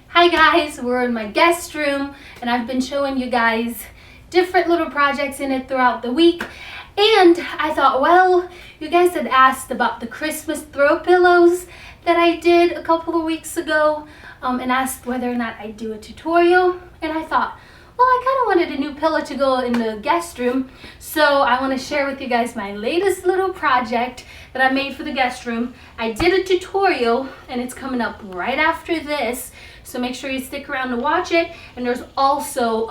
Hi guys, we're in my guest room and I've been showing you guys different little projects in it throughout the week. And I thought, well, you guys had asked about the Christmas throw pillows that I did a couple of weeks ago and asked whether or not I'd do a tutorial. And I thought, well, I kind of wanted a new pillow to go in the guest room. So I want to share with you guys my latest little project that I made for the guest room. I did a tutorial and it's coming up right after this. So make sure you stick around to watch it. And there's also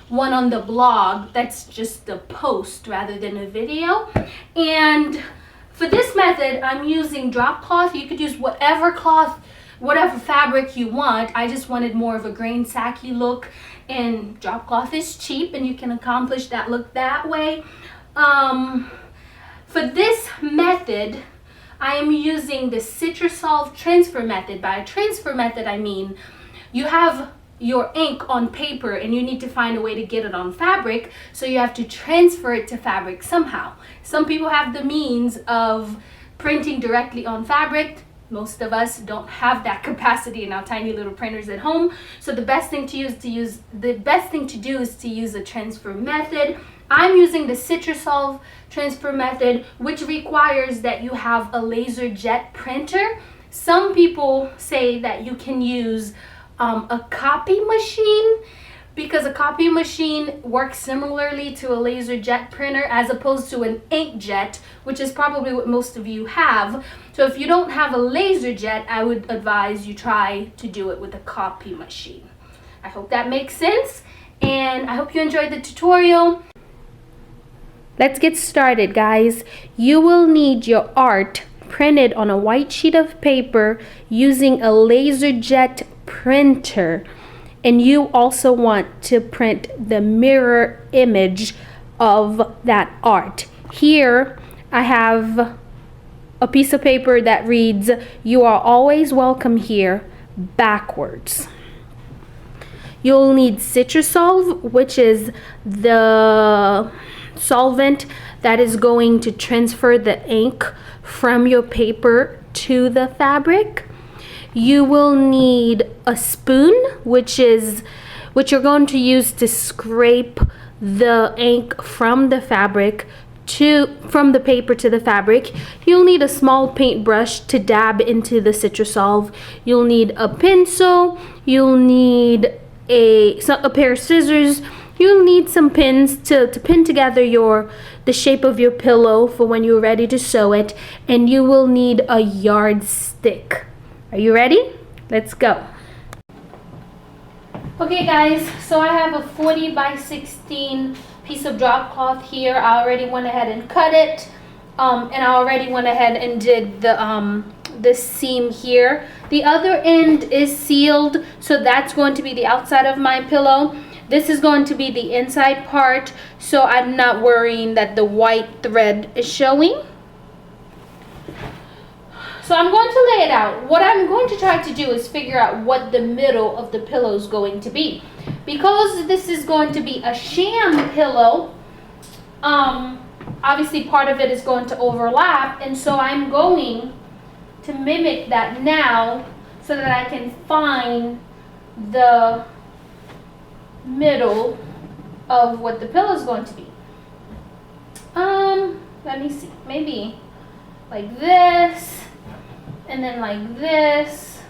one on the blog that's just a post rather than a video. And for this method, I'm using drop cloth. You could use whatever cloth, whatever fabric you want. I just wanted more of a grain sacky look, and drop cloth is cheap and you can accomplish that look that way. For this method, I am using the Citrusolve transfer method. By a transfer method, I mean you have your ink on paper and you need to find a way to get it on fabric, so you have to transfer it to fabric somehow. Some people have the means of printing directly on fabric. Most of us don't have that capacity in our tiny little printers at home. So the best thing to do is to use a transfer method. I'm using the Citrusolve transfer method, which requires that you have a laser jet printer. Some people say that you can use a copy machine, because a copy machine works similarly to a laser jet printer as opposed to an inkjet, which is probably what most of you have. So if you don't have a laser jet, I would advise you try to do it with a copy machine. I hope that makes sense, and I hope you enjoyed the tutorial. Let's get started, guys. You will need your art printed on a white sheet of paper using a laser jet printer. And you also want to print the mirror image of that art. Here I have a piece of paper that reads, "You are always welcome here," backwards. You'll need Citrusolve, which is the solvent that is going to transfer the ink from your paper to the fabric. You will need a spoon, which you're going to use to scrape the ink from the fabric from the paper to the fabric. You'll need a small paintbrush to dab into the Citrusolve. You'll need a pencil. You'll need a pair of scissors. You'll need some pins to pin together the shape of your pillow for when you're ready to sew it. And you will need a yardstick. Are you ready? Let's go. Okay guys, so I have a 40 by 16 piece of drop cloth here. I already went ahead and cut it. And I already went ahead and did the seam here. The other end is sealed, so that's going to be the outside of my pillow. This is going to be the inside part, so I'm not worrying that the white thread is showing. So I'm going to lay it out. What I'm going to try to do is figure out what the middle of the pillow is going to be. Because this is going to be a sham pillow, obviously part of it is going to overlap, and so I'm going to mimic that now so that I can find the middle of what the pillow is going to be. Let me see, maybe like this, and then like this.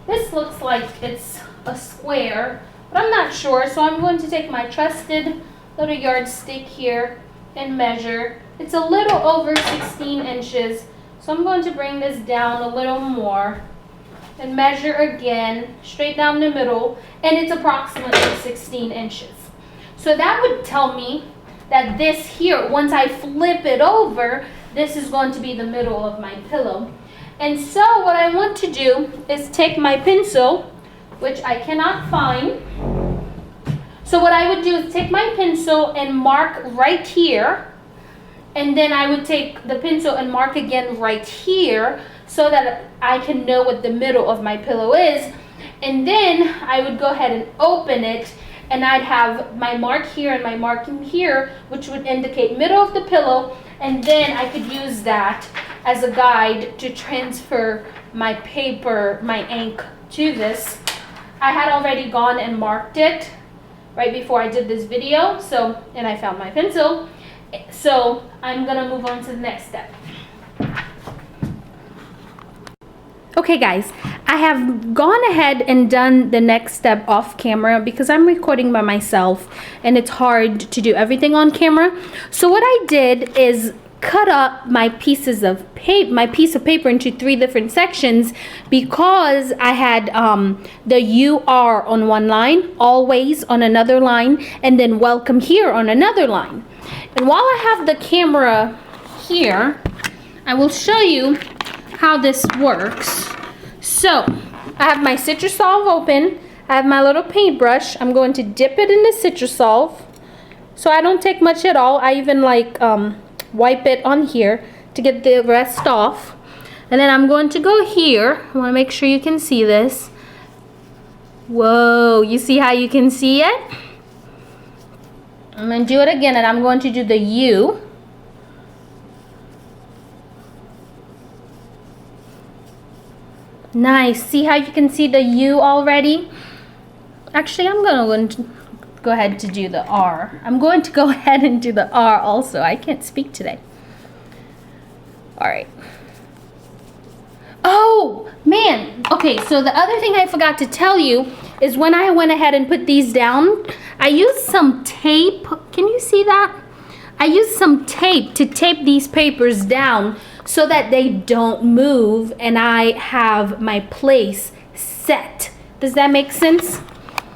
This looks like it's a square, but I'm not sure, so I'm going to take my trusted little yardstick here and measure. It's a little over 16 inches, so I'm going to bring this down a little more and measure again straight down the middle, and it's approximately 16 inches. So that would tell me that this here, once I flip it over, this is going to be the middle of my pillow. And so what I want to do is take my pencil, which I cannot find. So what I would do is take my pencil and mark right here, and then I would take the pencil and mark again right here so that I can know what the middle of my pillow is. And then I would go ahead and open it, and I'd have my mark here and my marking here, which would indicate middle of the pillow, and then I could use that as a guide to transfer my paper, my ink to this. I had already gone and marked it right before I did this video, so, and I found my pencil. So I'm gonna move on to the next step. Okay guys, I have gone ahead and done the next step off camera because I'm recording by myself and it's hard to do everything on camera. So what I did is cut up my pieces of paper, my piece of paper into 3 different sections because I had the "you are" on one line, "always" on another line, and then "welcome" here on another line. And while I have the camera here, I will show you how this works. So I have my Citrusolve open. I have my little paintbrush. I'm going to dip it in the Citrusolve so I don't take much at all. I even like wipe it on here to get the rest off. And then I'm going to go here. I want to make sure you can see this. Whoa, you see how you can see it? I'm going to do it again, and I'm going to do the "you." Nice. See how you can see the "you" already? Actually, I'm going to go ahead to do the "r." I'm going to go ahead and do the "r" also. I can't speak today. All right. Oh, man. Okay, so the other thing I forgot to tell you is when I went ahead and put these down, I used some tape. Can you see that? I used some tape to tape these papers down so that they don't move and I have my place set. Does that make sense?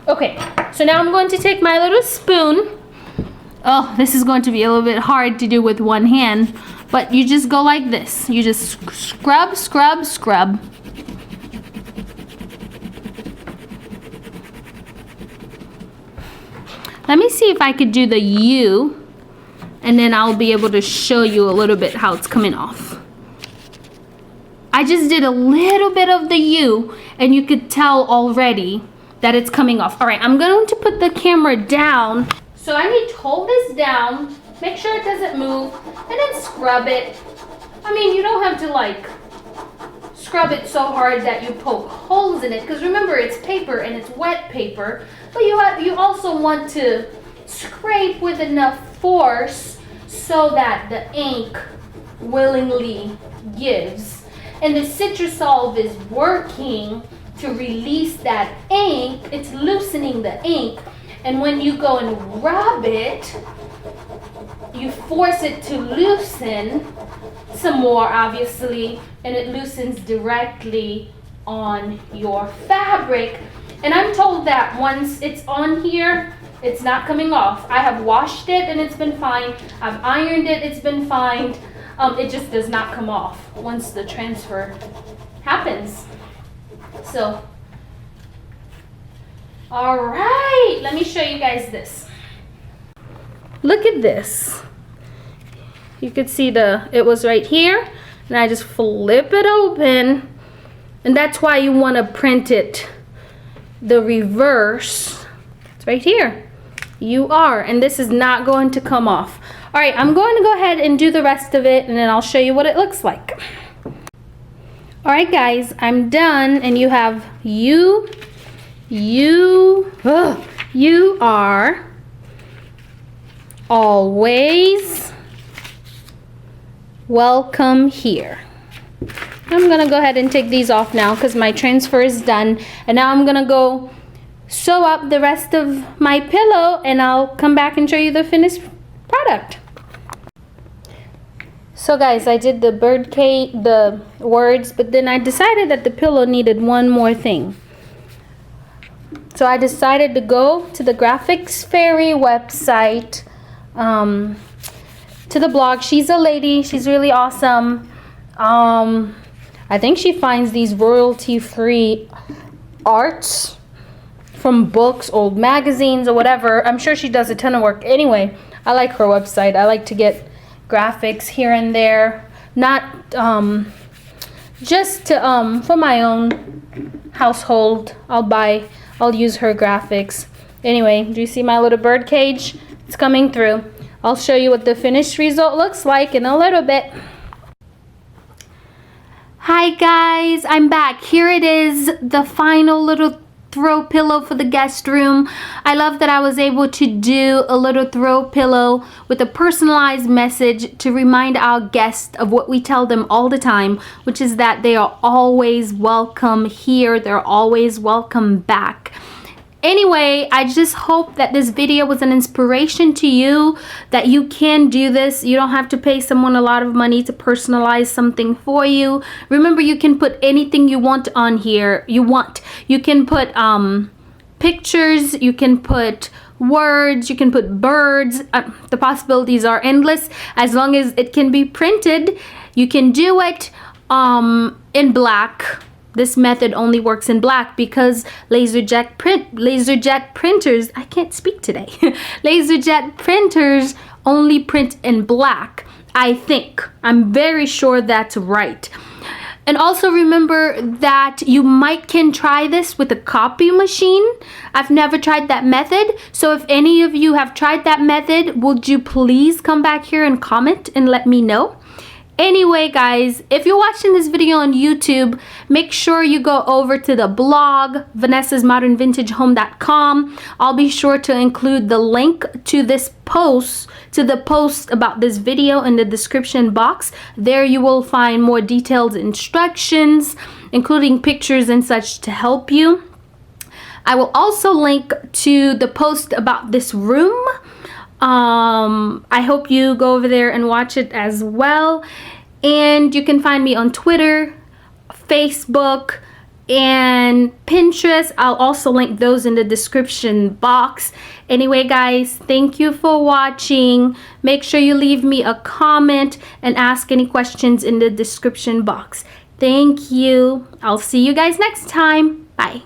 Okay, so now I'm going to take my little spoon. Oh, this is going to be a little bit hard to do with one hand, but you just go like this. You just scrub, scrub, scrub. Let me see if I could do the "you," and then I'll be able to show you a little bit how it's coming off. I just did a little bit of the "you," and you could tell already that it's coming off. All right, I'm going to put the camera down. So I need to hold this down, make sure it doesn't move, and then scrub it. I mean, you don't have to like scrub it so hard that you poke holes in it, because remember, it's paper and it's wet paper. But you also want to scrape with enough force so that the ink willingly gives. And the Citrusolve is working to release that ink. It's loosening the ink. And when you go and rub it, you force it to loosen some more, obviously, and it loosens directly on your fabric. And I'm told that once it's on here, it's not coming off. I have washed it and it's been fine. I've ironed it, it's been fine. It just does not come off once the transfer happens. So, all right, let me show you guys this. Look at this. You could see it was right here, and I just flip it open, and that's why you want to print it the reverse. It's right here. "You are," and this is not going to come off. All right, I'm going to go ahead and do the rest of it, and then I'll show you what it looks like. All right, guys, I'm done, and you have you are always welcome here. I'm gonna go ahead and take these off now because my transfer is done, and now I'm gonna go sew up the rest of my pillow, and I'll come back and show you the finished product. So guys, I did the the words, but then I decided that the pillow needed one more thing. So I decided to go to the Graphics Fairy website, to the blog. She's a lady, she's really awesome. I think she finds these royalty-free arts from books, old magazines, or whatever. I'm sure she does a ton of work. Anyway, I like her website. I like to get graphics here and there, not just to, for my own household. I'll use her graphics. Anyway, do you see my little bird cage? It's coming through. I'll show you what the finished result looks like in a little bit. Hi guys, I'm back. Here it is, the final little throw pillow for the guest room. I love that I was able to do a little throw pillow with a personalized message to remind our guests of what we tell them all the time, which is that they are always welcome here. They're always welcome back. Anyway, I just hope that this video was an inspiration to you, that you can do this. You don't have to pay someone a lot of money to personalize something for you. Remember, you can put anything you want on here. You can put pictures, you can put words, you can put birds. The possibilities are endless. As long as it can be printed, you can do it in black. This method only works in black because LaserJet printers, I can't speak today. LaserJet printers only print in black, I think. I'm very sure that's right. And also remember that you can try this with a copy machine. I've never tried that method. So if any of you have tried that method, would you please come back here and comment and let me know? Anyway, guys, if you're watching this video on YouTube, make sure you go over to the blog, vanessasmodernvintagehome.com. I'll be sure to include the link to the post about this video in the description box. There you will find more detailed instructions, including pictures and such to help you. I will also link to the post about this room. I hope you go over there and watch it as well. And you can find me on Twitter, Facebook, and Pinterest. I'll also link those in the description box. Anyway, guys, thank you for watching. Make sure you leave me a comment and ask any questions in the description box. Thank you. I'll see you guys next time. Bye.